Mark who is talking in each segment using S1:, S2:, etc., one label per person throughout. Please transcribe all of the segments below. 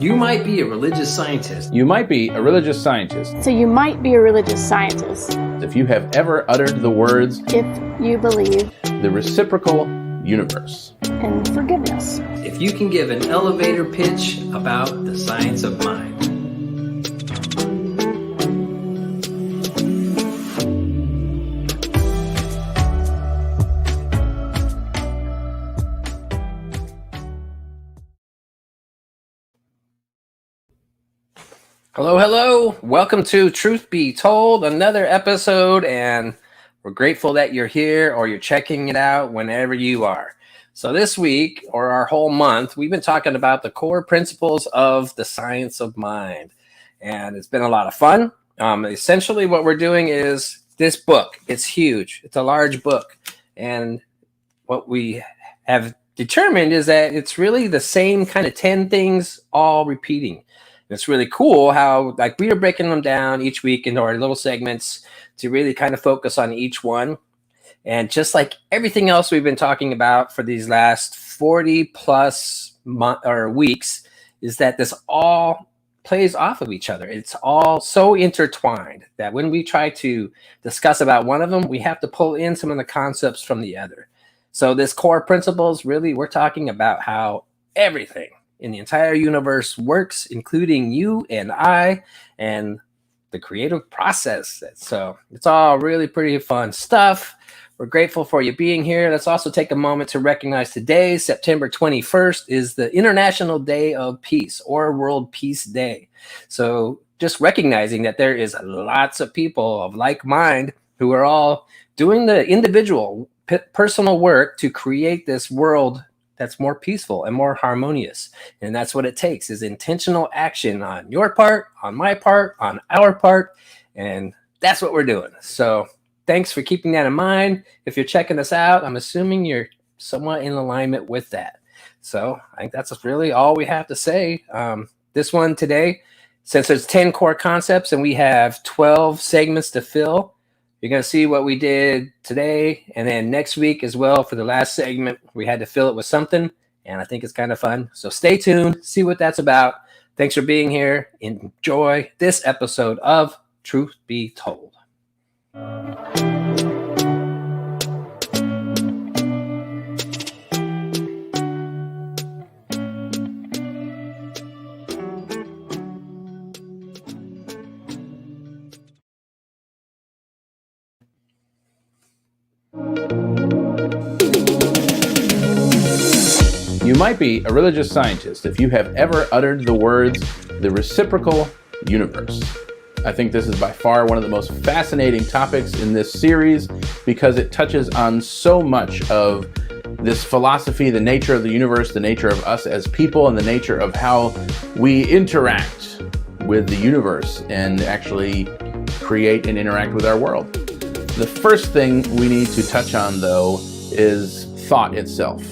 S1: You might be a religious scientist.
S2: You might be a religious scientist.
S3: So you might be a religious scientist.
S2: If you have ever uttered the words,
S3: if you believe
S2: the reciprocal universe,
S3: in forgiveness.
S1: If you can give an elevator pitch about the science of mind. Hello. Welcome to Truth Be Told, another episode, and we're grateful that you're here or you're checking it out whenever you are. So this week, or our whole month, we've been talking about the core principles of the science of mind, and it's been a lot of fun. Essentially, what we're doing is this book. It's huge. It's a large book, and what we have determined is that it's really the same kind of 10 things all repeating. It's really cool how we are breaking them down each week into our little segments to really kind of focus on each one. And just like everything else we've been talking about for these last 40 plus weeks, is that this all plays off of each other. It's all so intertwined that when we try to discuss about one of them, we have to pull in some of the concepts from the other. So this core principles, really, we're talking about how everything in the entire universe works, including you and I and the creative process. So it's all really pretty fun stuff. We're grateful for you being here. Let's also take a moment to recognize today, September 21st, is the International Day of Peace, or World Peace Day. So just recognizing that there is lots of people of like mind who are all doing the individual personal work to create this world that's more peaceful and more harmonious. And that's what it takes, is intentional action on your part, on my part, on our part. And that's what we're doing. So thanks for keeping that in mind. If you're checking us out, I'm assuming you're somewhat in alignment with that. So I think that's really all we have to say. This one today, since there's 10 core concepts and we have 12 segments to fill, you're going to see what we did today, and then next week as well for the last segment, we had to fill it with something, and I think it's kind of fun. So stay tuned, see what that's about. Thanks for being here. Enjoy this episode of Truth Be Told.
S2: You might be a religious scientist if you have ever uttered the words, the reciprocal universe. I think this is by far one of the most fascinating topics in this series because it touches on so much of this philosophy, the nature of the universe, the nature of us as people, and the nature of how we interact with the universe and actually create and interact with our world. The first thing we need to touch on, though, is thought itself.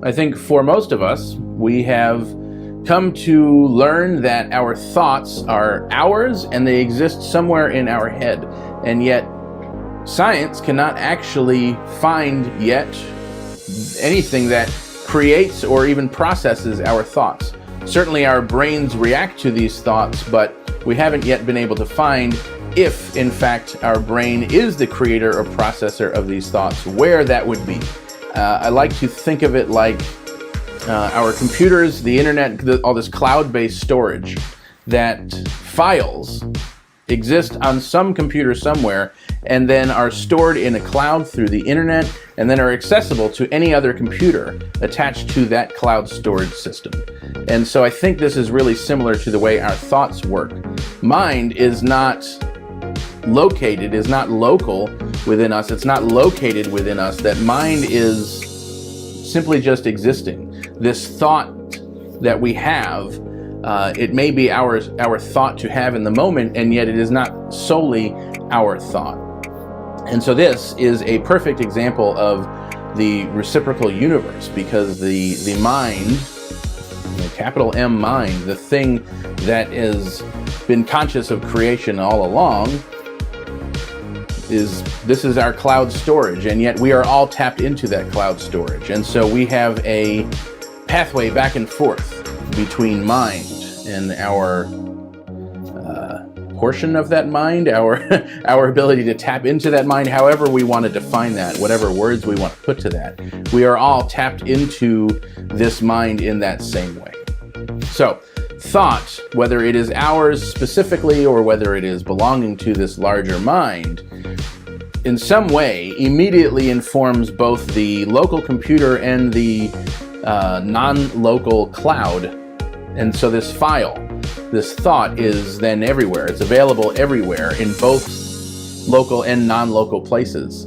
S2: I think for most of us, we have come to learn that our thoughts are ours and they exist somewhere in our head. And yet, science cannot actually find yet anything that creates or even processes our thoughts. Certainly our brains react to these thoughts, but we haven't yet been able to find if, in fact, our brain is the creator or processor of these thoughts, where that would be. I like to think of it like our computers, the internet, all this cloud-based storage, that files exist on some computer somewhere and then are stored in a cloud through the internet and then are accessible to any other computer attached to that cloud storage system. And so I think this is really similar to the way our thoughts work. Mind is not located, is not local within us. It's not located within us. That mind is simply just existing. This thought that we have, it may be our thought to have in the moment, and yet it is not solely our thought. And so this is a perfect example of the reciprocal universe, because the mind, the capital M mind, the thing that has been conscious of creation all along, this is our cloud storage, and yet we are all tapped into that cloud storage. And so we have a pathway back and forth between mind and our portion of that mind, our our ability to tap into that mind, however we want to define that, whatever words we want to put to that. We are all tapped into this mind in that same way. So, thought, whether it is ours specifically or whether it is belonging to this larger mind, in some way immediately informs both the local computer and the non-local cloud. And so this file, this thought, is then everywhere. It's available everywhere in both local and non-local places.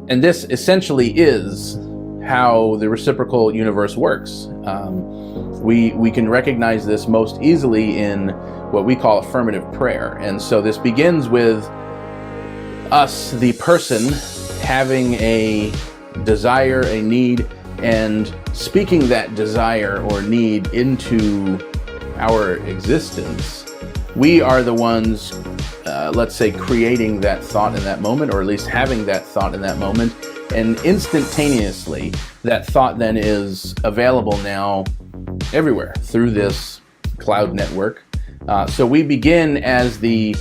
S2: And this essentially is how the reciprocal universe works. We can recognize this most easily in what we call affirmative prayer. And so this begins with us, the person, having a desire, a need, and speaking that desire or need into our existence. We are the ones, let's say, creating that thought in that moment, or at least having that thought in that moment. And instantaneously, that thought then is available now everywhere through this cloud network. So we begin as the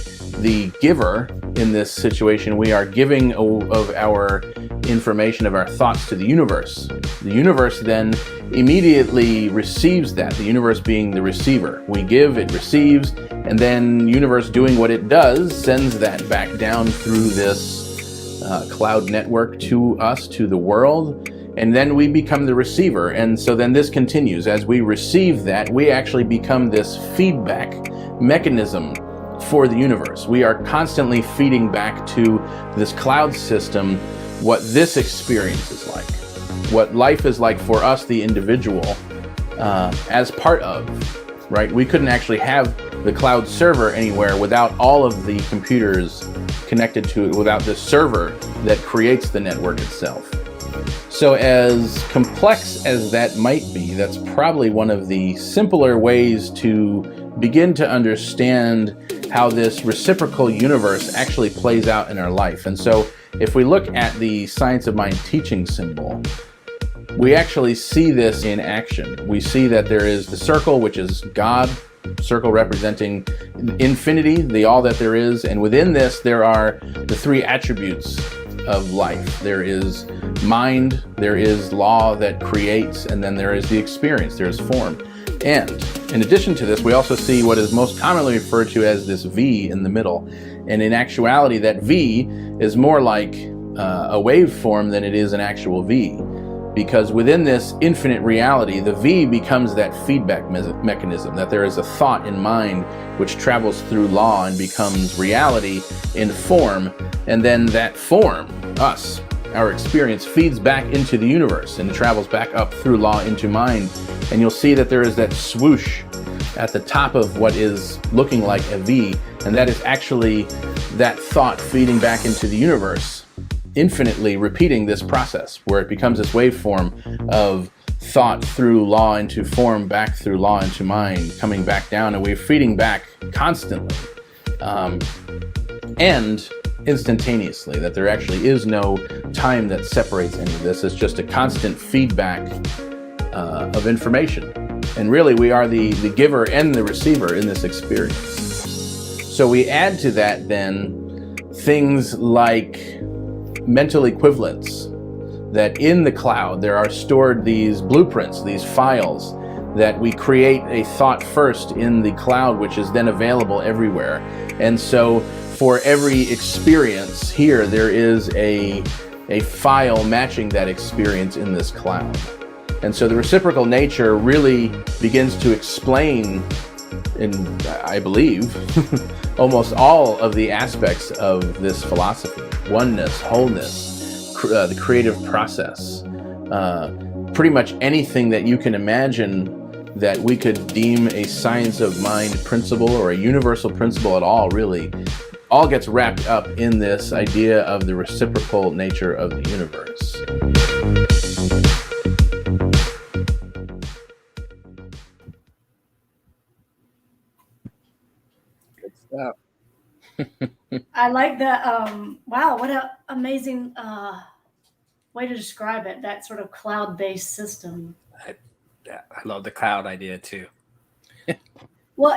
S2: giver in this situation. We are giving of our information, of our thoughts, to the universe. The universe then immediately receives that, the universe being the receiver. We give, it receives, and then universe, doing what it does, sends that back down through this cloud network to us, to the world, and then we become the receiver. And so then this continues. As we receive that, we actually become this feedback mechanism for the universe. We are constantly feeding back to this cloud system what this experience is like, what life is like for us, the individual, as part of, right? We couldn't actually have the cloud server anywhere without all of the computers connected to it, without the server that creates the network itself. So as complex as that might be, that's probably one of the simpler ways to begin to understand how this reciprocal universe actually plays out in our life. And so if we look at the Science of Mind teaching symbol, we actually see this in action. We see that there is the circle, which is God, circle representing infinity, the all that there is, and within this there are the three attributes of life. There is mind, there is law that creates, and then there is the experience, there is form. And in addition to this, we also see what is most commonly referred to as this V in the middle. And in actuality, that V is more like a waveform than it is an actual V. Because within this infinite reality, the V becomes that feedback mechanism, that there is a thought in mind which travels through law and becomes reality in form. And then that form, us, our experience, feeds back into the universe and it travels back up through law into mind. And you'll see that there is that swoosh at the top of what is looking like a V, and that is actually that thought feeding back into the universe, infinitely repeating this process where it becomes this waveform of thought through law into form, back through law into mind, coming back down, and we're feeding back constantly and instantaneously, that there actually is no time that separates any of this. It's just a constant feedback of information. And really, we are the giver and the receiver in this experience. So we add to that then things like mental equivalents, that in the cloud there are stored these blueprints, these files, that we create a thought first in the cloud, which is then available everywhere. And so for every experience here, there is a file matching that experience in this cloud. And so the reciprocal nature really begins to explain, in, I believe, almost all of the aspects of this philosophy. Oneness, wholeness, the creative process, pretty much anything that you can imagine that we could deem a science of mind principle or a universal principle at all, really, all gets wrapped up in this idea of the reciprocal nature of the universe.
S1: Good stuff.
S4: I like that. Wow, what an amazing way to describe it, that sort of cloud-based system.
S1: I love the cloud idea too.
S4: Well,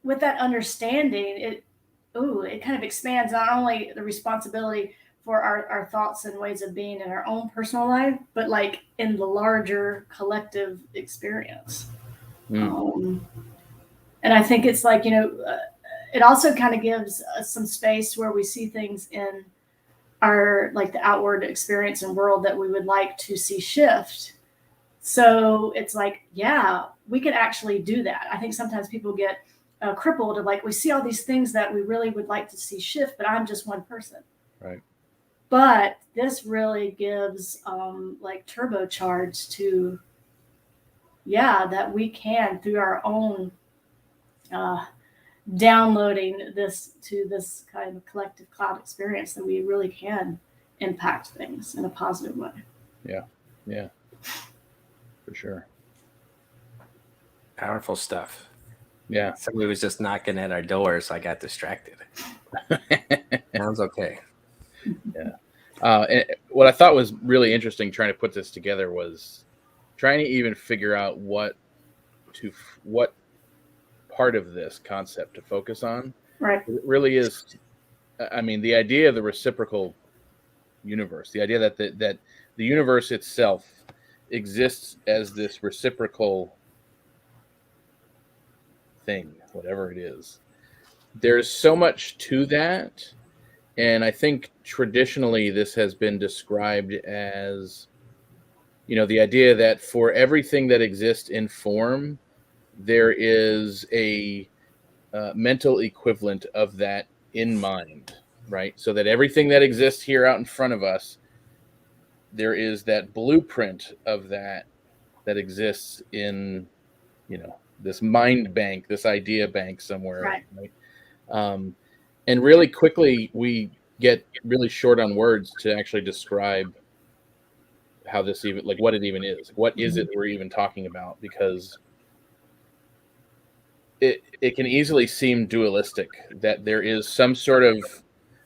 S4: with that understanding, it kind of expands not only the responsibility for our thoughts and ways of being in our own personal life, but like in the larger collective experience.
S2: Mm.
S4: And I think it's like, it also kind of gives us some space where we see things in our, like the outward experience and world that we would like to see shift. So it's like, yeah, we could actually do that. I think sometimes people get crippled of like, we see all these things that we really would like to see shift, but I'm just one person.
S2: Right.
S4: But this really gives like turbocharge to, that we can through our own downloading this to this kind of collective cloud experience, that we really can impact things in a positive way.
S2: Yeah, for sure.
S1: Powerful stuff.
S2: Yeah.
S1: Somebody was just knocking at our door, so I got distracted. Sounds okay.
S2: Yeah. And what I thought was really interesting trying to put this together was trying to even figure out what part of this concept to focus on.
S4: Right.
S2: It really is. I mean, the idea of the reciprocal universe, the idea that the universe itself exists as this reciprocal thing, whatever it is. There's so much to that. And I think traditionally this has been described as, the idea that for everything that exists in form, there is a mental equivalent of that in mind, right? So that everything that exists here out in front of us, there is that blueprint of that exists in, this mind bank, this idea bank somewhere, right? And really quickly, we get really short on words to actually describe how this even, like what it even is. What is it we're even talking about? Because it can easily seem dualistic, that there is some sort of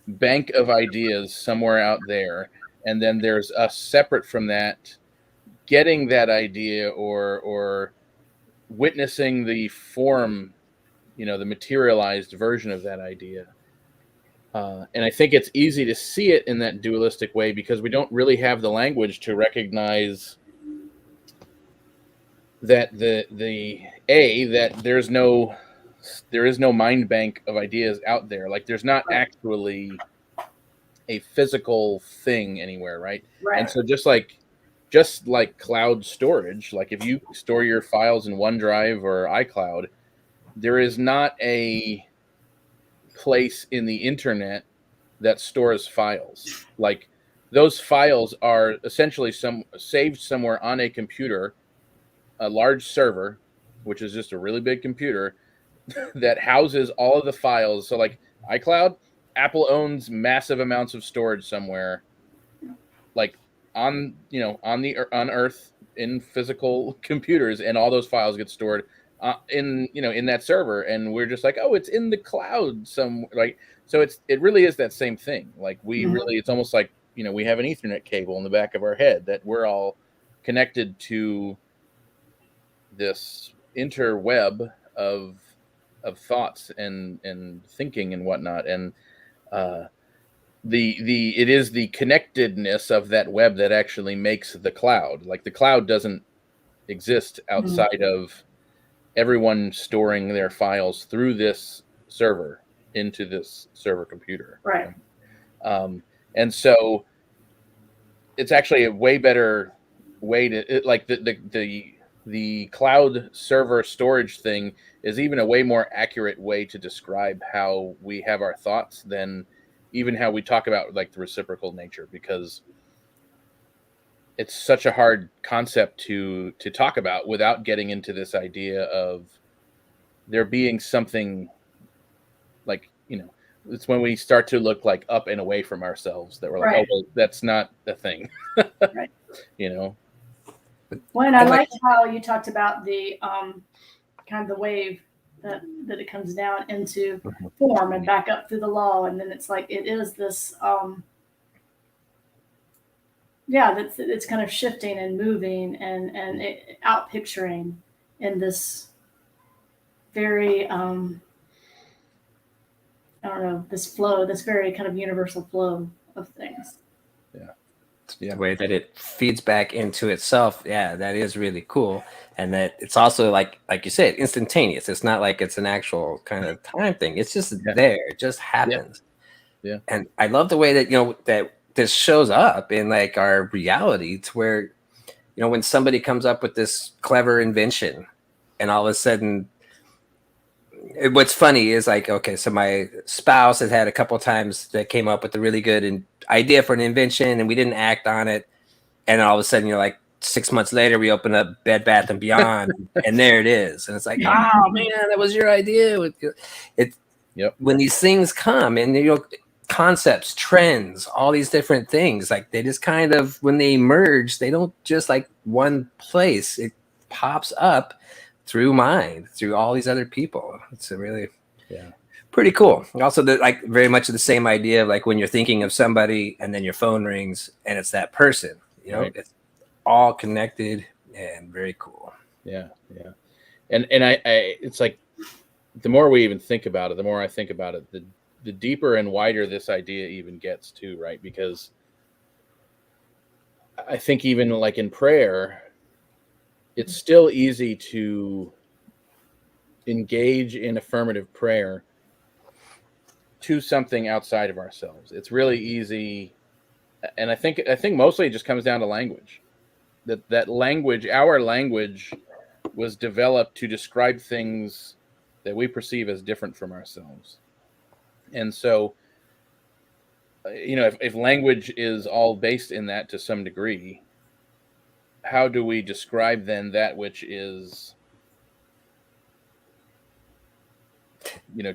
S2: bank of ideas somewhere out there, and then there's us separate from that, getting that idea or witnessing the form, the materialized version of that idea. And I think it's easy to see it in that dualistic way because we don't really have the language to recognize that that there is no mind bank of ideas out there. Like there's not actually a physical thing anywhere, right? And so just like cloud storage, like if you store your files in OneDrive or iCloud, there is not a place in the internet that stores files. Like those files are essentially saved somewhere on a computer, a large server, which is just a really big computer that houses all of the files. So like iCloud, Apple owns massive amounts of storage somewhere, like on Earth in physical computers, and all those files get stored in that server, and we're just like, oh, it's in the cloud like. So it really is that same thing. Like it's almost like, we have an Ethernet cable in the back of our head that we're all connected to this interweb of thoughts and thinking and whatnot. And it is the connectedness of that web that actually makes the cloud. Like the cloud doesn't exist outside of everyone storing their files through this server into this server computer.
S4: Right.
S2: And so it's actually a way better way to like the cloud server storage thing is even a way more accurate way to describe how we have our thoughts than even how we talk about like the reciprocal nature, because it's such a hard concept to talk about without getting into this idea of there being something like, it's when we start to look like up and away from ourselves that we're like, oh, well, that's not a thing.
S4: Right.
S3: Well,
S4: and I liked how you talked about the kind of the wave that it comes down into form and back up through the law, and then it's like it is this it's kind of shifting and moving and out picturing in this very I don't know, this very kind of universal flow of things.
S1: The way that it feeds back into itself, yeah, that is really cool. And that it's also like you said, instantaneous. It's not like it's an actual kind of time thing. It's just there. It just happens.
S2: Yeah.
S1: And I love the way that that this shows up in like our reality, to where when somebody comes up with this clever invention, and all of a sudden, what's funny is like, okay, so my spouse has had a couple of times that came up with a really good idea for an invention, and we didn't act on it, and all of a sudden, like 6 months later, we open up Bed Bath and Beyond, and there it is, and it's like, oh man, that was your idea. It when these things come, and concepts, trends, all these different things, like they just kind of, when they emerge, they don't just like one place. It pops up through mind, through all these other people. It's a really pretty cool. Also, like very much the same idea of like when you're thinking of somebody and then your phone rings and it's that person. It's all connected and very cool.
S2: Yeah. And I it's like, the more we even think about it, the more I think about it, the deeper and wider this idea even gets too, right? Because I think even like in prayer, it's still easy to engage in affirmative prayer to something outside of ourselves. It's really easy. And I think mostly it just comes down to language. That language, our language, was developed to describe things that we perceive as different from ourselves. And so, if language is all based in that to some degree, how do we describe then that which is,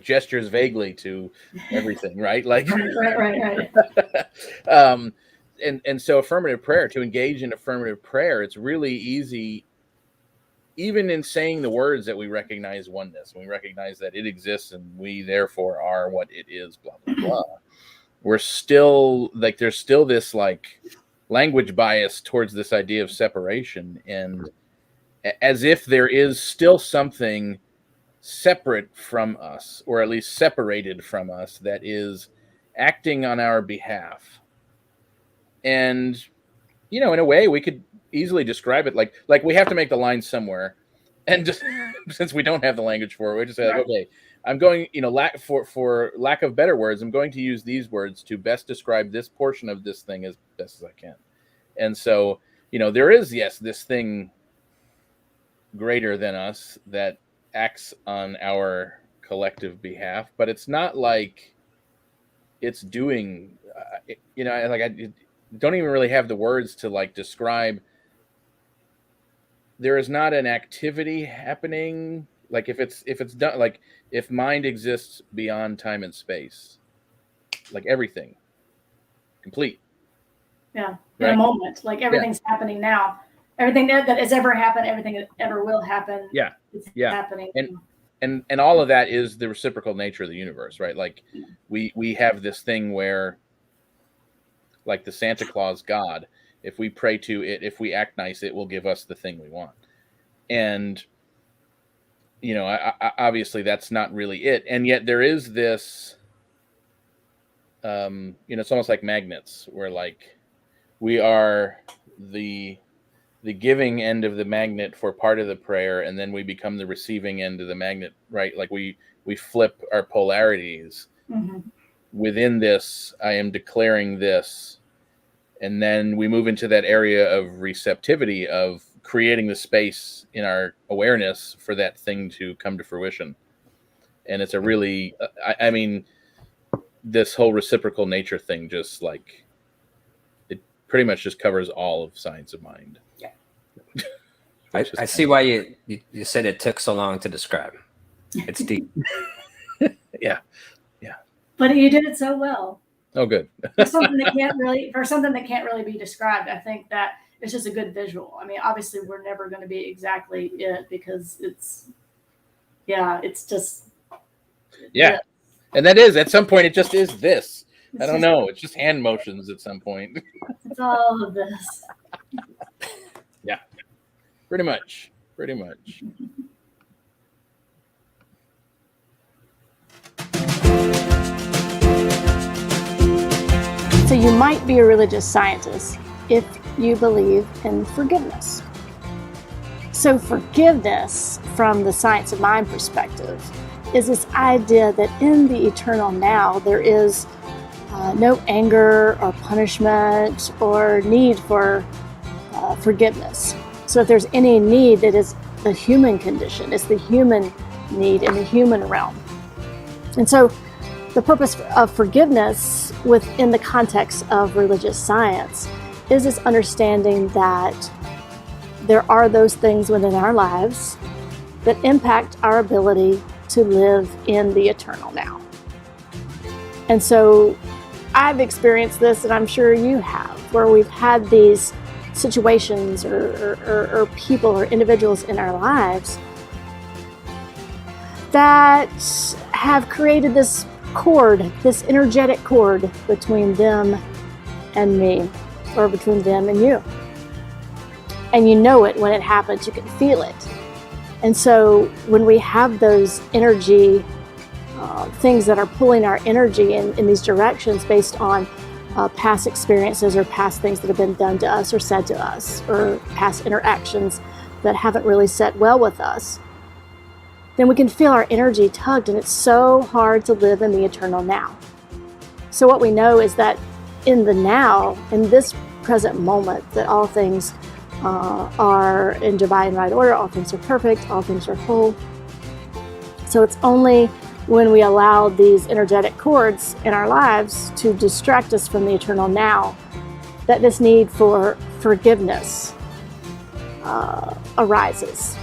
S2: gestures vaguely to everything, right? Like,
S4: right.
S2: And so affirmative prayer, to engage in affirmative prayer, it's really easy, even in saying the words, that we recognize oneness. We recognize that it exists and we therefore are what it is, blah, blah, blah. We're still like, there's still this like language bias towards this idea of separation, and as if there is still something separate from us, or at least separated from us, that is acting on our behalf. And in a way we could easily describe it like we have to make the line somewhere, and just since we don't have the language for it, we just say like, okay, I'm going, for lack of better words, I'm going to use these words to best describe this portion of this thing as best as I can. And so, there is, this thing greater than us that acts on our collective behalf, but it's not like it's doing, I don't even really have the words to like describe. There is not an activity happening. Like if it's done, like if mind exists beyond time and space, like everything complete.
S4: Yeah. In a moment, like everything's happening now. Everything that has ever happened, everything that ever will happen.
S2: Yeah.
S4: Is happening.
S2: And all of that is the reciprocal nature of the universe, right? Like we have this thing where, like the Santa Claus God, if we pray to it, if we act nice, it will give us the thing we want. And obviously that's not really it. And yet there is this, it's almost like magnets, where like we are the giving end of the magnet for part of the prayer, and then we become the receiving end of the magnet, right? Like we flip our polarities.
S4: Mm-hmm.
S2: Within this, I am declaring this, and then we move into that area of receptivity, of creating the space in our awareness for that thing to come to fruition. And it's a really, I mean, this whole reciprocal nature thing, just like, it pretty much just covers all of science of mind.
S4: Yeah.
S1: I see why you said it took so long to describe. It's deep.
S2: Yeah.
S4: But you did it so well.
S2: Oh, good.
S4: For something that can't really be described, I think that it's just a good visual. I mean, obviously we're never going to be exactly it, because it's just.
S2: Yeah. And that is, at some point, it just is this. I don't know. It's just hand motions at some point.
S4: It's all of this.
S2: Yeah. Pretty much.
S3: So you might be a religious scientist if you believe in forgiveness. So forgiveness, from the science of mind perspective, is this idea that in the eternal now, there is no anger or punishment or need for forgiveness. So if there's any need that is the human condition, it's the human need in the human realm. And so the purpose of forgiveness within the context of religious science is this understanding that there are those things within our lives that impact our ability to live in the eternal now. And so I've experienced this, and I'm sure you have, where we've had these situations or people or individuals in our lives that have created this cord, this energetic cord between them and me, or between them and you. And you know it when it happens, you can feel it. And so when we have those energy things that are pulling our energy in these directions based on past experiences or past things that have been done to us or said to us, or past interactions that haven't really set well with us, then we can feel our energy tugged, and it's so hard to live in the eternal now. So what we know is that in the now, in this present moment, that all things are in divine right order, all things are perfect, all things are whole. So it's only when we allow these energetic cords in our lives to distract us from the eternal now that this need for forgiveness arises.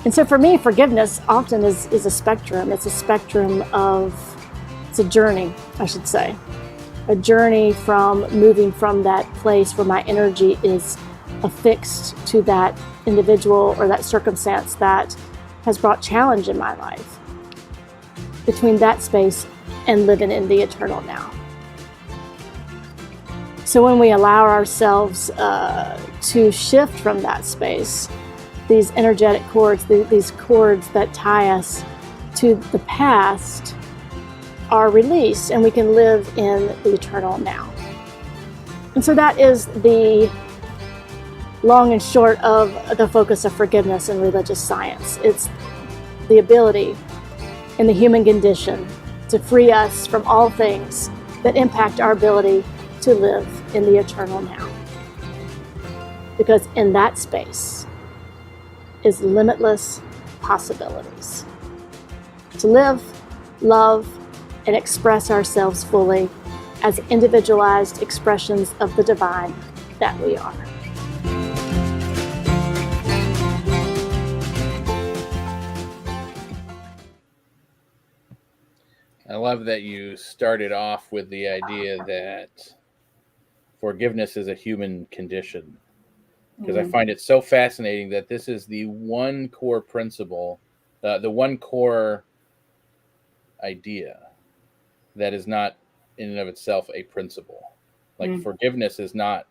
S3: And so for me, forgiveness often is a spectrum. It's a spectrum it's a journey, I should say. A journey from moving from that place where my energy is affixed to that individual or that circumstance that has brought challenge in my life, between that space and living in the eternal now. So when we allow ourselves to shift from that space, these energetic cords, these cords that tie us to the past, are released, and we can live in the eternal now. And so that is the long and short of the focus of forgiveness in religious science. It's the ability in the human condition to free us from all things that impact our ability to live in the eternal now. Because in that space is limitless possibilities to live, love, and express ourselves fully as individualized expressions of the divine that we are.
S2: I love that you started off with the idea that forgiveness is a human condition, because I find it so fascinating that this is the one core principle, the one core idea that is not in and of itself a principle. Like forgiveness is not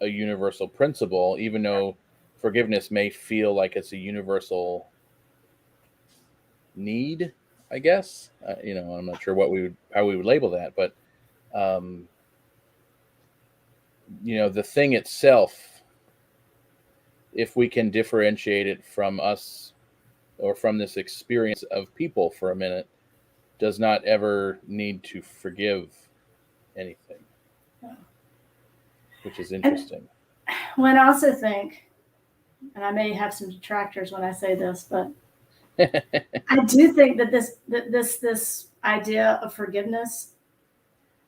S2: a universal principle, even though forgiveness may feel like it's a universal need, I guess. I'm not sure how we would label that, but the thing itself, if we can differentiate it from us or from this experience of people for a minute, does not ever need to forgive anything, which is interesting.
S4: Well, I also think, and I may have some detractors when I say this, but I do think that this idea of forgiveness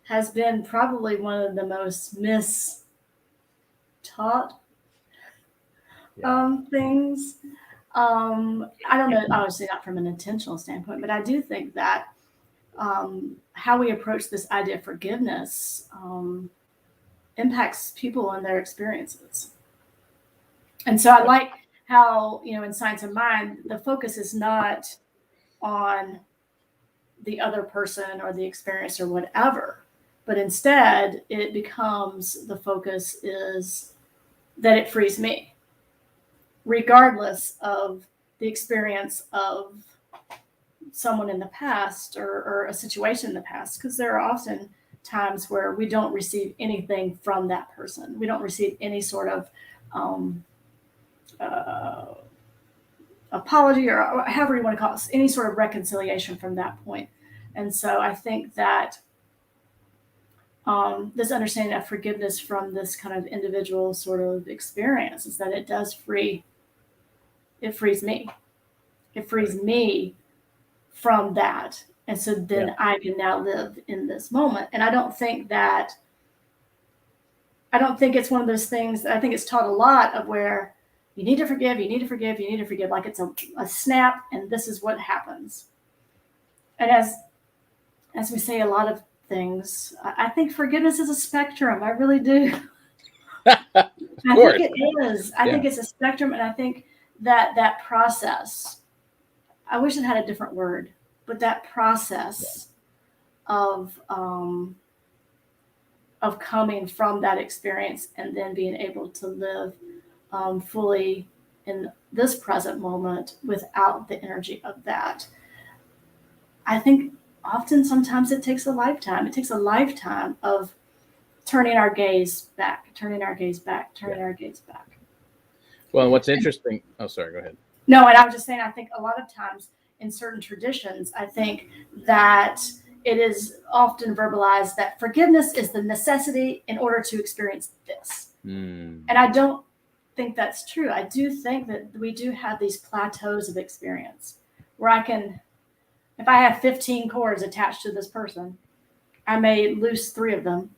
S4: has been probably one of the most mistaught things. I don't know, obviously not from an intentional standpoint, but I do think that how we approach this idea of forgiveness impacts people and their experiences. And so I like how, in Science of Mind, the focus is not on the other person or the experience or whatever, but instead it becomes, the focus is that it frees me, regardless of the experience of someone in the past or a situation in the past, because there are often times where we don't receive anything from that person. We don't receive any sort of uh, apology, or however you want to call it, any sort of reconciliation from that point. And so I think that this understanding of forgiveness from this kind of individual sort of experience is that it does it frees me. It frees me from that. And so then I can now live in this moment. And I don't think it's one of those things that I think it's taught a lot of where you need to forgive, you need to forgive, you need to forgive. Like it's a snap and this is what happens. And as we say a lot of things, I think forgiveness is a spectrum. I really do. I think it is. I think it's a spectrum. And I think that process, I wish it had a different word, but that process of coming from that experience and then being able to live fully in this present moment without the energy of that. I think often sometimes it takes a lifetime. It takes a lifetime of turning our gaze back, turning our gaze back, turning our gaze back.
S2: Well, what's interesting, sorry, go ahead.
S4: No, and I was just saying, I think a lot of times in certain traditions, I think that it is often verbalized that forgiveness is the necessity in order to experience this. And I don't think that's true. I do think that we do have these plateaus of experience where if I have 15 cords attached to this person, I may lose 3 of them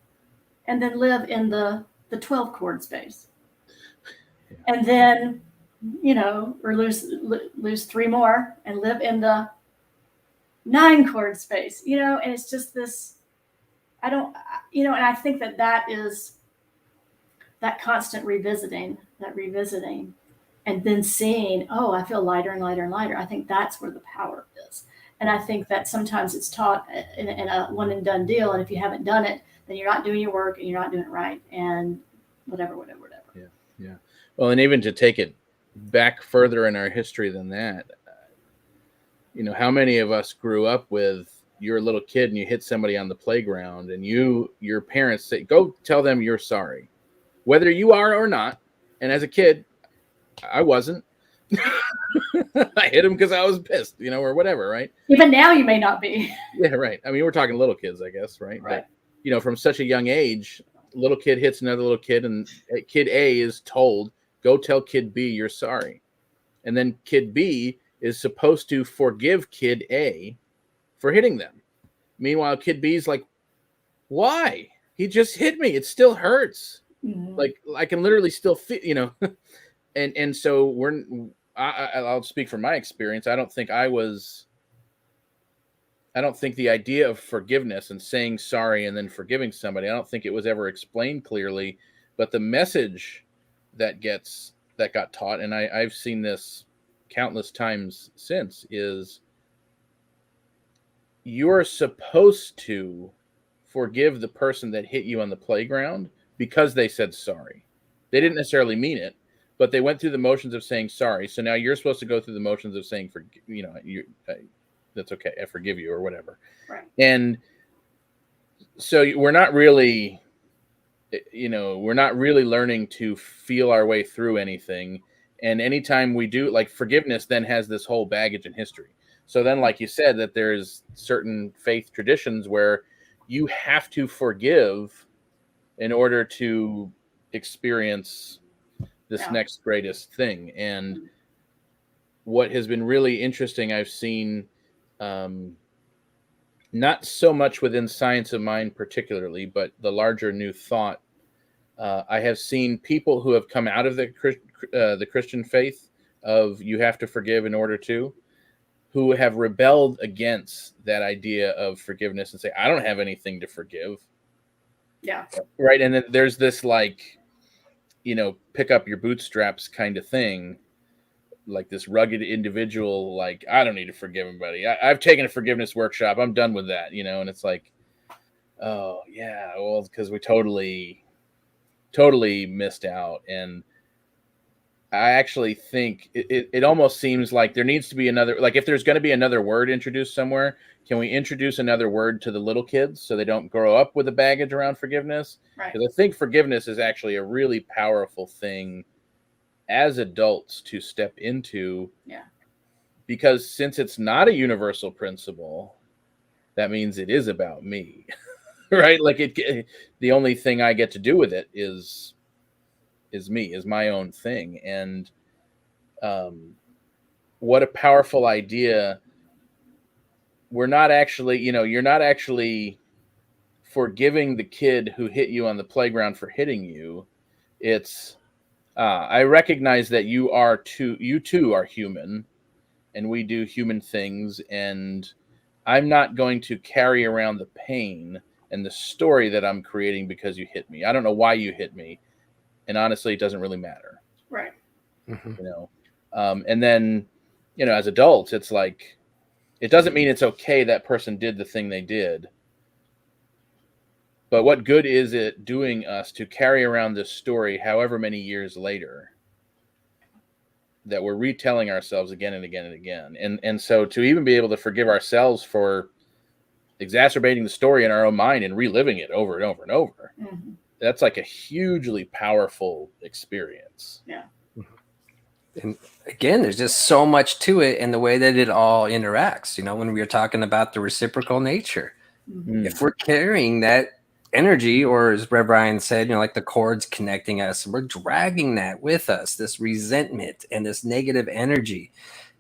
S4: and then live in the 12 chord space. And then, or lose 3 more and live in the 9 chord space, and it's just this, and I think that is that constant revisiting, and then seeing, oh, I feel lighter and lighter and lighter. I think that's where the power is. And I think that sometimes it's taught in a one and done deal. And if you haven't done it, then you're not doing your work and you're not doing it right. And whatever.
S2: Yeah. Well, and even to take it back further in our history than that, how many of us grew up with, you're a little kid and you hit somebody on the playground and your parents say, go tell them you're sorry, whether you are or not. And as a kid, I wasn't. I hit him because I was pissed, or whatever, right?
S4: Even now you may not be.
S2: Yeah, right. I mean, we're talking little kids, I guess, right?
S4: Right.
S2: But, from such a young age, little kid hits another little kid, and kid A is told, go tell kid B you're sorry. And then kid B is supposed to forgive kid A for hitting them. Meanwhile, kid B is like, why? He just hit me. It still hurts. Mm-hmm. Like I can literally still feel, and so I'll speak from my experience. I don't think the idea of forgiveness and saying sorry and then forgiving somebody, I don't think it was ever explained clearly, but the message that got taught, and I've seen this countless times since, is you're supposed to forgive the person that hit you on the playground because they said sorry. They didn't necessarily mean it, but they went through the motions of saying sorry. So now you're supposed to go through the motions of saying, that's okay, I forgive you, or whatever.
S4: Right.
S2: And so we're not really learning to feel our way through anything. And anytime we do, like, forgiveness then has this whole baggage in history. So then, like you said, that there's certain faith traditions where you have to forgive in order to experience this next greatest thing. And what has been really interesting, I've seen, not so much within science of mind particularly, but the larger new thought, I have seen people who have come out of the Christian faith of you have to forgive in order to, who have rebelled against that idea of forgiveness and say, I don't have anything to forgive.
S4: Yeah.
S2: Right. And then there's this, like, pick up your bootstraps kind of thing, like this rugged individual, like, I don't need to forgive anybody. I've taken a forgiveness workshop. I'm done with that, and it's like, oh yeah, well, because we totally missed out. And I actually think it almost seems like there needs to be another, like if there's going to be another word introduced somewhere, can we introduce another word to the little kids so they don't grow up with a baggage around forgiveness?
S4: Right.
S2: Because I think forgiveness is actually a really powerful thing as adults to step into.
S4: Yeah.
S2: Because since it's not a universal principle, that means it is about me, right? Like the only thing I get to do with it is me, is my own thing. And what a powerful idea. We're not actually, you're not actually forgiving the kid who hit you on the playground for hitting you. It's I recognize that you too are human, and we do human things, and I'm not going to carry around the pain and the story that I'm creating because you hit me. I don't know why you hit me, and honestly, it doesn't really matter.
S4: Right.
S2: And then, as adults, it's like, it doesn't mean it's okay that person did the thing they did, but what good is it doing us to carry around this story however many years later that we're retelling ourselves again and again and again? And so to even be able to forgive ourselves for exacerbating the story in our own mind and reliving it over and over and over, that's like a hugely powerful experience.
S4: Yeah.
S1: And again, there's just so much to it in the way that it all interacts. When we were talking about the reciprocal nature, if we're carrying that energy, or as Rev Ryan said, like the cords connecting us, we're dragging that with us, this resentment and this negative energy.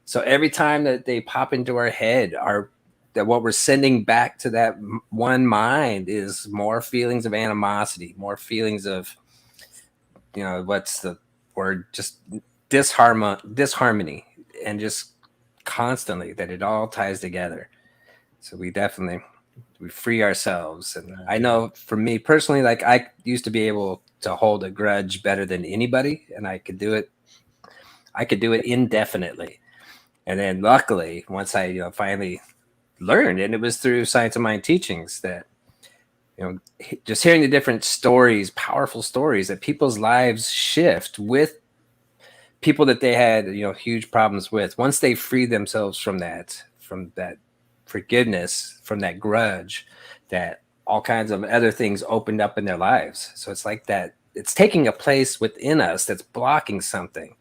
S1: So every time that they pop into our head, that what we're sending back to that one mind is more feelings of animosity, more feelings of, what's the word, just disharmony, and just constantly that it all ties together. So we free ourselves. And I know for me personally, like I used to be able to hold a grudge better than anybody, and I could do it indefinitely. And then luckily, once I finally learned, and it was through Science of Mind teachings, that just hearing the different stories, powerful stories, that people's lives shift with people that they had huge problems with. Once they free themselves from that forgiveness, from that grudge, that all kinds of other things opened up in their lives. So it's like that, it's taking a place within us that's blocking something.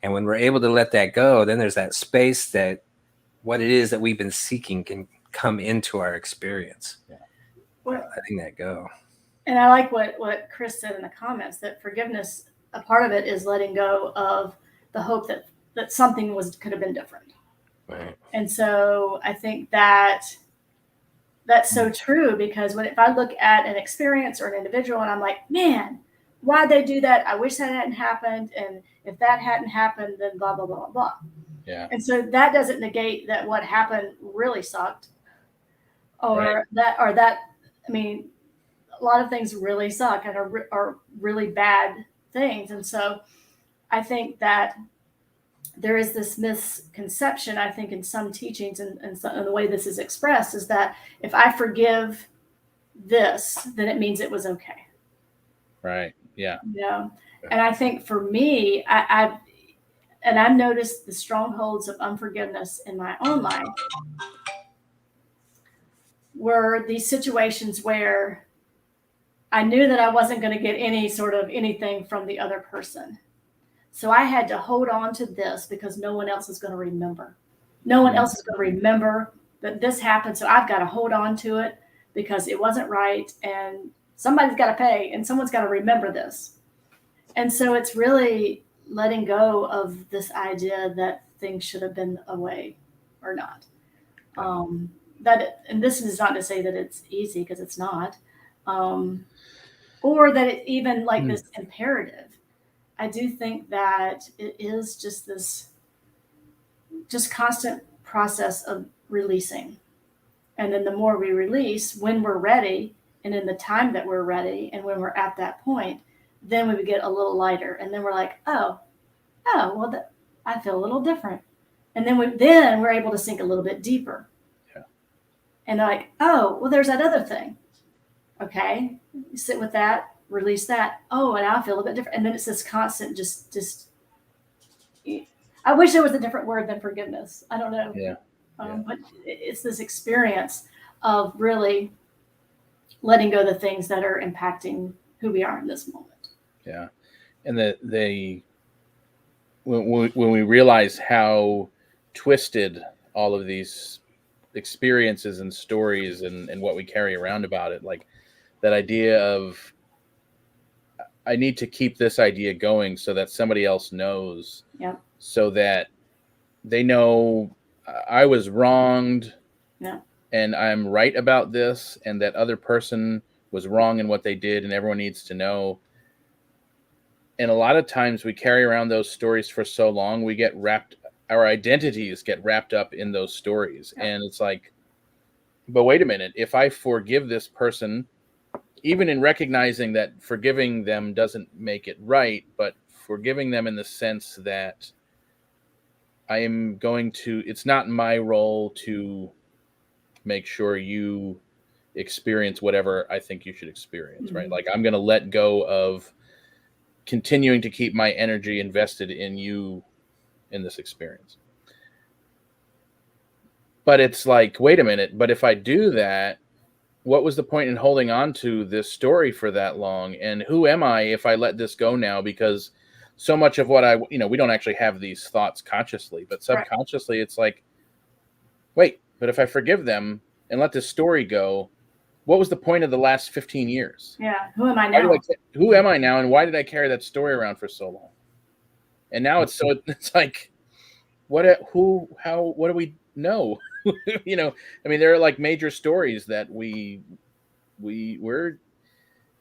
S1: And when we're able to let that go, then there's that space that what it is that we've been seeking can come into our experience. Letting that go.
S4: And I like what Chris said in the comments, that forgiveness, a part of it is letting go of the hope that something could have been different.
S1: Right.
S4: And so I think that's so true, because if I look at an experience or an individual and I'm like, man, why'd they do that? I wish that hadn't happened. And if that hadn't happened, then blah, blah, blah, blah.
S2: Yeah.
S4: And so that doesn't negate that what happened really sucked, or that, I mean, a lot of things really suck and are really bad things. And so I think that there is this misconception, I think, in some teachings and the way this is expressed, is that if I forgive this, then it means it was okay.
S2: Right. Yeah.
S4: And I think for me, I've noticed the strongholds of unforgiveness in my own life were these situations where I knew that I wasn't going to get any sort of anything from the other person. So I had to hold on to this because no one else is going to remember. No one else is going to remember that this happened. So I've got to hold on to it because it wasn't right. And somebody's got to pay and someone's got to remember this. And so it's really letting go of this idea that things should have been away or not. And this is not to say that it's easy, because it's not. Or that it even like this imperative. I do think that it is just this constant process of releasing. And then the more we release, when we're ready, and in the time that we're ready, and when we're at that point, then we would get a little lighter. And then we're like, well, I feel a little different. And then we're able to sink a little bit deeper.
S2: Yeah.
S4: And they're like, well, there's that other thing. Okay, sit with that, release that. Oh, and I feel a bit different. And then it's this constant just I wish there was a different word than forgiveness. I don't know.
S2: Yeah.
S4: But it's this experience of really letting go of the things that are impacting who we are in this moment.
S2: Yeah. And when we realize how twisted all of these experiences and stories and what we carry around about it, like that idea of, I need to keep this idea going so that somebody else knows, so that they know I was wronged, and I'm right about this, and that other person was wrong in what they did, and everyone needs to know. And a lot of times we carry around those stories for so long, our identities get wrapped up in those stories. And it's like, but wait a minute, if I forgive this person, even in recognizing that forgiving them doesn't make it right, but forgiving them in the sense that it's not my role to make sure you experience whatever I think you should experience, right? Like, I'm going to let go of continuing to keep my energy invested in you in this experience. But it's like, wait a minute, but if I do that, what was the point in holding on to this story for that long? And who am I if I let this go now? Because so much of what we don't actually have these thoughts consciously, but subconsciously it's like, wait, but if I forgive them and let this story go, what was the point of the last 15 years?
S4: Yeah. Who am I now?
S2: Who am I now? And why did I carry that story around for so long? And now it's like, what do we know? I mean, there are like major stories that we're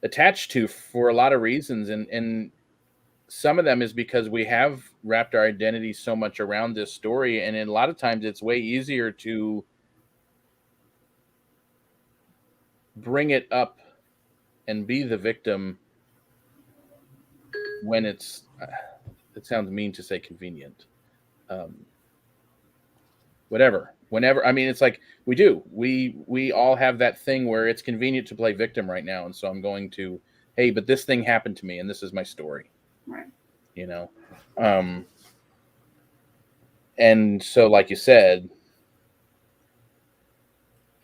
S2: attached to for a lot of reasons. And some of them is because we have wrapped our identity so much around this story. And in a lot of times it's way easier to bring it up and be the victim when it sounds mean to say convenient. Whenever, I mean, it's like we all have that thing where it's convenient to play victim right now. And so I'm going to, hey, but this thing happened to me and this is my story.
S4: Right.
S2: And so, like you said,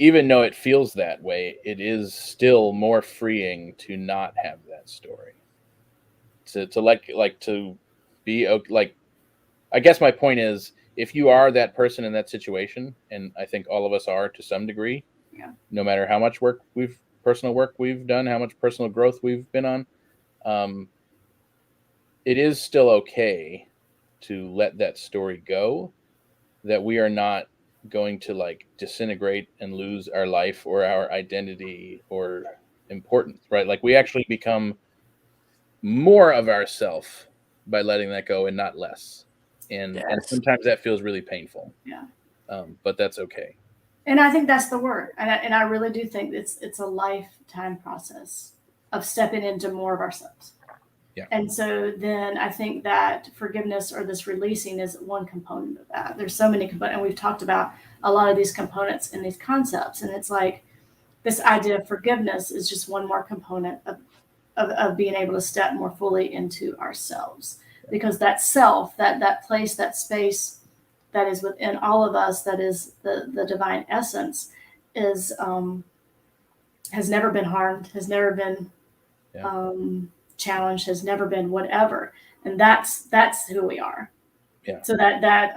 S2: even though it feels that way, it is still more freeing to not have that story. To be like, I guess my point is, if you are that person in that situation, and I think all of us are to some degree, no matter how much personal work we've done, how much personal growth we've been on, it is still okay to let that story go, that we are not going to like disintegrate and lose our life or our identity or importance, right? Like, we actually become more of ourself by letting that go and not less. And sometimes that feels really painful.
S4: Yeah.
S2: But that's okay.
S4: And I think that's the word. And I really do think it's a lifetime process of stepping into more of ourselves.
S2: Yeah.
S4: And so then I think that forgiveness, or this releasing, is one component of that. There's so many components, and we've talked about a lot of these components and these concepts. And it's like, this idea of forgiveness is just one more component of being able to step more fully into ourselves. Because that self, that place, that space that is within all of us, that is the divine essence, is has never been harmed, has never been challenged, has never been whatever, and that's who we are.
S2: Yeah.
S4: So that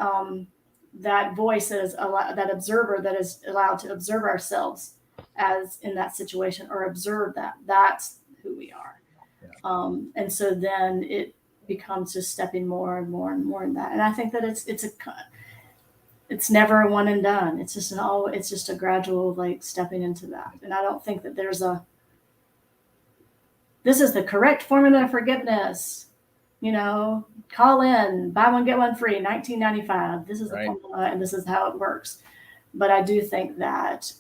S4: voice is that observer that is allowed to observe ourselves as in that situation, or observe that's who we are. Yeah. And so then it becomes just stepping more and more and more in that. And I think that it's never a one and done. It's just a gradual, like, stepping into that. And I don't think that there's this is the correct formula of forgiveness. Call in, buy one, get one free, $19.95. This is the formula, and this is how it works. But I do think that,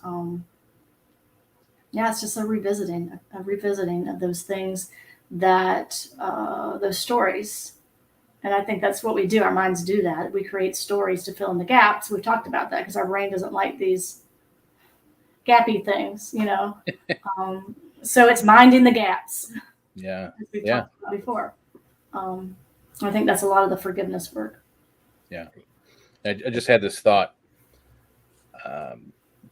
S4: it's just a revisiting of those things, that those stories. And I think that's what we do. Our minds do that. We create stories to fill in the gaps. We've talked about that because our brain doesn't like these gappy things, so it's minding the gaps.
S2: Yeah.
S4: As we've talked about before. I think that's a lot of the forgiveness work.
S2: Yeah. I just had this thought.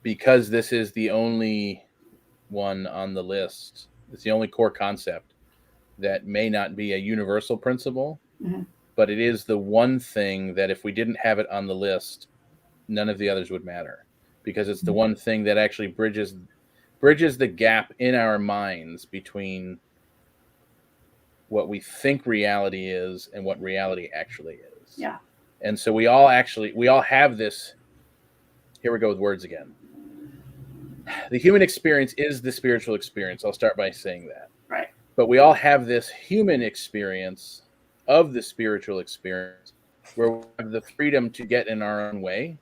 S2: Because this is the only one on the list, it's the only core concept that may not be a universal principle, but it is the one thing that if we didn't have it on the list, none of the others would matter, because it's the one thing that actually bridges the gap in our minds between what we think reality is and what reality actually is.
S4: Yeah.
S2: And so we all have this. Here we go with words again. The human experience is the spiritual experience. I'll start by saying that.
S4: Right.
S2: But we all have this human experience of the spiritual experience where we have the freedom to get in our own way.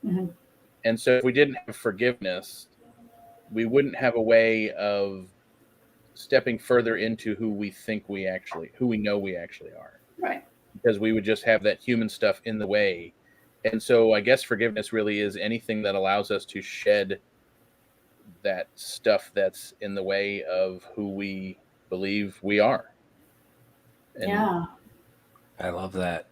S2: And so if we didn't have forgiveness, we wouldn't have a way of stepping further into who we know we actually are.
S4: Right.
S2: Because we would just have that human stuff in the way. And so I guess forgiveness really is anything that allows us to shed that stuff that's in the way of who we believe we are. And
S4: yeah.
S1: I love that.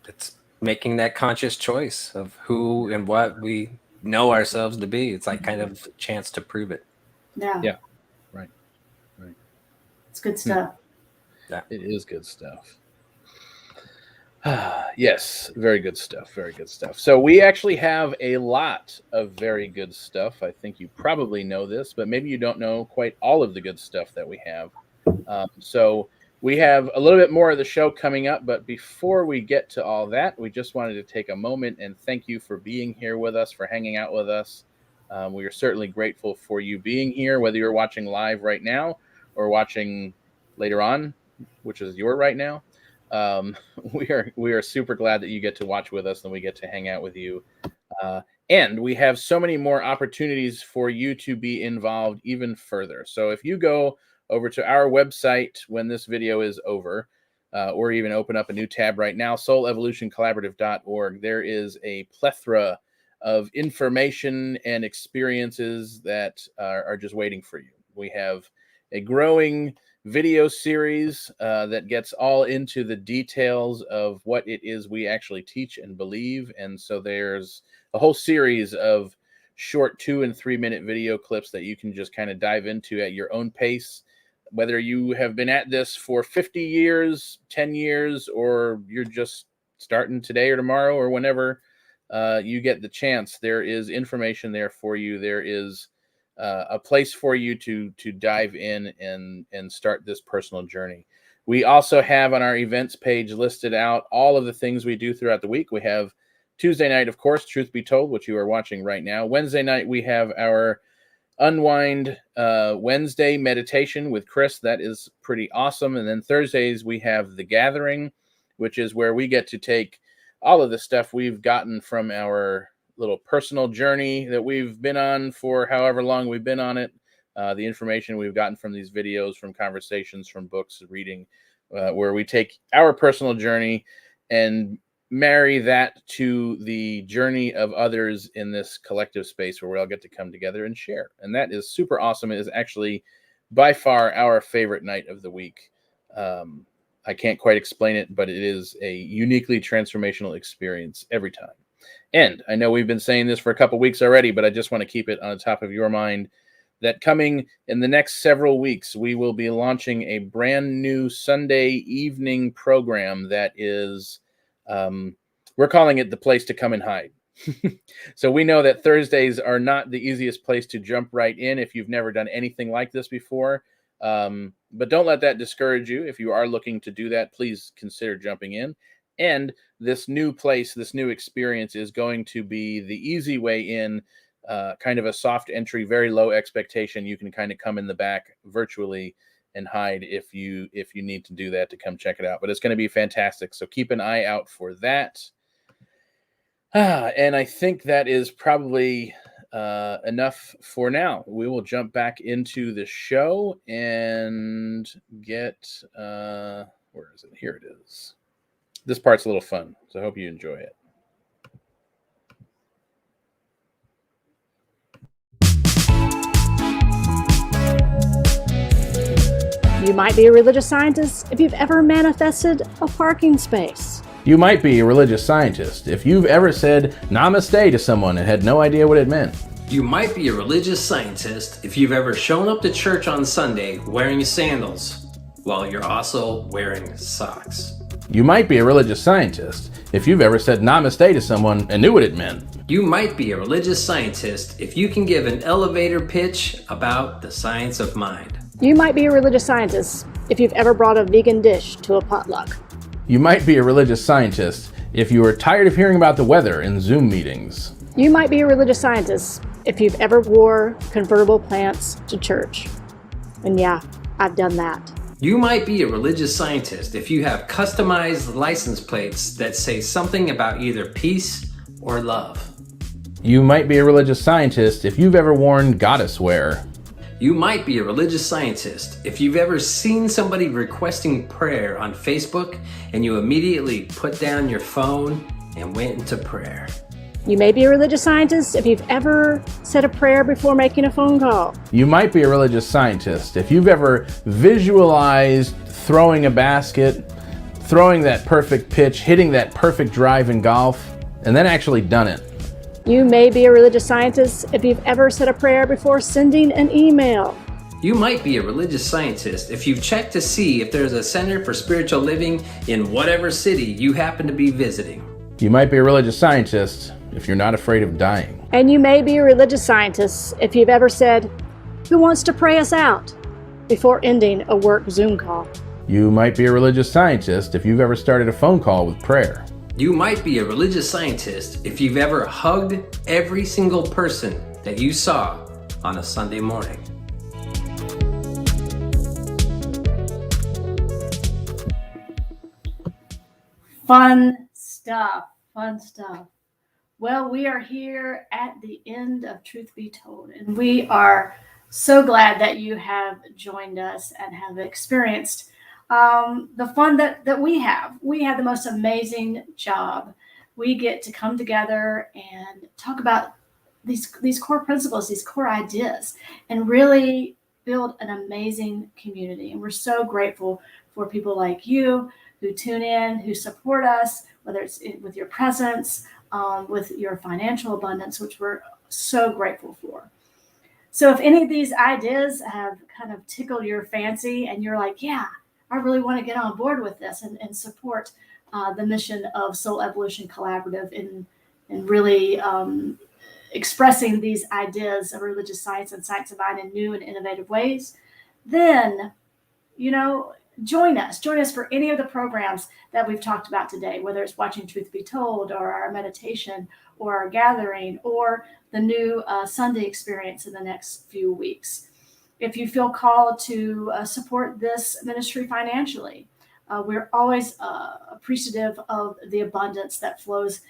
S1: It's making that conscious choice of who and what we know ourselves to be. It's like kind of a chance to prove it.
S4: Yeah.
S2: Yeah. Right.
S4: It's good stuff.
S2: Yeah. It is good stuff. Yes, very good stuff. Very good stuff. So we actually have a lot of very good stuff. I think you probably know this, but maybe you don't know quite all of the good stuff that we have. So we have a little bit more of the show coming up, but before we get to all that, we just wanted to take a moment and thank you for being here with us, for hanging out with us. We are certainly grateful for you being here, whether you're watching live right now or watching later on, which is your right now. We are super glad that you get to watch with us and we get to hang out with you. And we have so many more opportunities for you to be involved even further. So if you go over to our website when this video is over, or even open up a new tab right now, soulevolutioncollaborative.org, there is a plethora of information and experiences that are just waiting for you. We have a growing video series that gets all into the details of what it is we actually teach and believe. And so there's a whole series of short 2 and 3 minute video clips that you can just kind of dive into at your own pace, whether you have been at this for 50 years, 10 years, or you're just starting today or tomorrow or whenever you get the chance. There is information there for you. There is a place for you to dive in and start this personal journey. We also have on our events page listed out all of the things we do throughout the week. We have Tuesday night, of course, Truth Be Told, which you are watching right now. Wednesday night, we have our Unwind Wednesday meditation with Chris. That is pretty awesome. And then Thursdays, we have The Gathering, which is where we get to take all of the stuff we've gotten from our little personal journey that we've been on for however long we've been on it, the information we've gotten from these videos, from conversations, from books, reading, where we take our personal journey and marry that to the journey of others in this collective space where we all get to come together and share. And that is super awesome. It is actually by far our favorite night of the week. I can't quite explain it, but it is a uniquely transformational experience every time. And I know we've been saying this for a couple weeks already, but I just want to keep it on the top of your mind that coming in the next several weeks, we will be launching a brand new Sunday evening program that is, we're calling it The Place to Come and Hide. So we know that Thursdays are not the easiest place to jump right in if you've never done anything like this before. But don't let that discourage you. If you are looking to do that, please consider jumping in. And this new place, this new experience is going to be the easy way in, kind of a soft entry, very low expectation. You can kind of come in the back virtually and hide if you need to do that to come check it out. But it's going to be fantastic. So keep an eye out for that. And I think that is probably enough for now. We will jump back into the show and get, where is it? Here it is. This part's a little fun, so I hope you enjoy it.
S3: You might be a religious scientist if you've ever manifested a parking space.
S2: You might be a religious scientist if you've ever said namaste to someone and had no idea what it meant.
S1: You might be a religious scientist if you've ever shown up to church on Sunday wearing sandals while you're also wearing socks.
S2: You might be a religious scientist if you've ever said namaste to someone and knew what it meant.
S1: You might be a religious scientist if you can give an elevator pitch about the science of mind.
S3: You might be a religious scientist if you've ever brought a vegan dish to a potluck.
S2: You might be a religious scientist if you are tired of hearing about the weather in Zoom meetings.
S3: You might be a religious scientist if you've ever wore convertible plants to church. And yeah, I've done that.
S1: You might be a religious scientist if you have customized license plates that say something about either peace or love.
S2: You might be a religious scientist if you've ever worn goddess wear.
S1: You might be a religious scientist if you've ever seen somebody requesting prayer on Facebook and you immediately put down your phone and went into prayer.
S3: You may be a religious scientist if you've ever said a prayer before making a phone call.
S2: You might be a religious scientist if you've ever visualized throwing a basket, throwing that perfect pitch, hitting that perfect drive in golf, and then actually done it.
S3: You may be a religious scientist if you've ever said a prayer before sending an email.
S1: You might be a religious scientist if you've checked to see if there's a center for spiritual living in whatever city you happen to be visiting.
S2: You might be a religious scientist if you're not afraid of dying.
S3: And you may be a religious scientist if you've ever said, "Who wants to pray us out?" before ending a work Zoom call.
S2: You might be a religious scientist if you've ever started a phone call with prayer.
S1: You might be a religious scientist if you've ever hugged every single person that you saw on a Sunday morning.
S4: Fun stuff. Fun stuff. Well, we are here at the end of Truth Be Told, and we are so glad that you have joined us and have experienced the fun that we have. We have the most amazing job. We get to come together and talk about these core principles, these core ideas, and really build an amazing community. And we're so grateful for people like you who tune in, who support us, whether it's with your presence, with your financial abundance, which we're so grateful for. So if any of these ideas have kind of tickled your fancy and you're like, yeah, I really want to get on board with this and support the mission of Soul Evolution Collaborative in really expressing these ideas of religious science and science of mind in new and innovative ways, then, join us for any of the programs that we've talked about today, whether it's watching Truth Be Told or our meditation or our gathering or the new Sunday experience in the next few weeks. If you feel called to support this ministry financially, we're always appreciative of the abundance that flows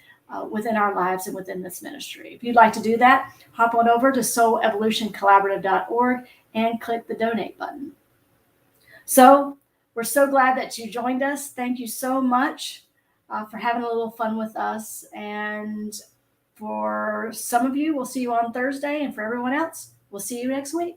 S4: within our lives and within this ministry. If you'd like to do that, hop on over to soulevolutioncollaborative.org and click the donate button. So we're so glad that you joined us. Thank you so much for having a little fun with us. And for some of you, we'll see you on Thursday. And for everyone else, we'll see you next week.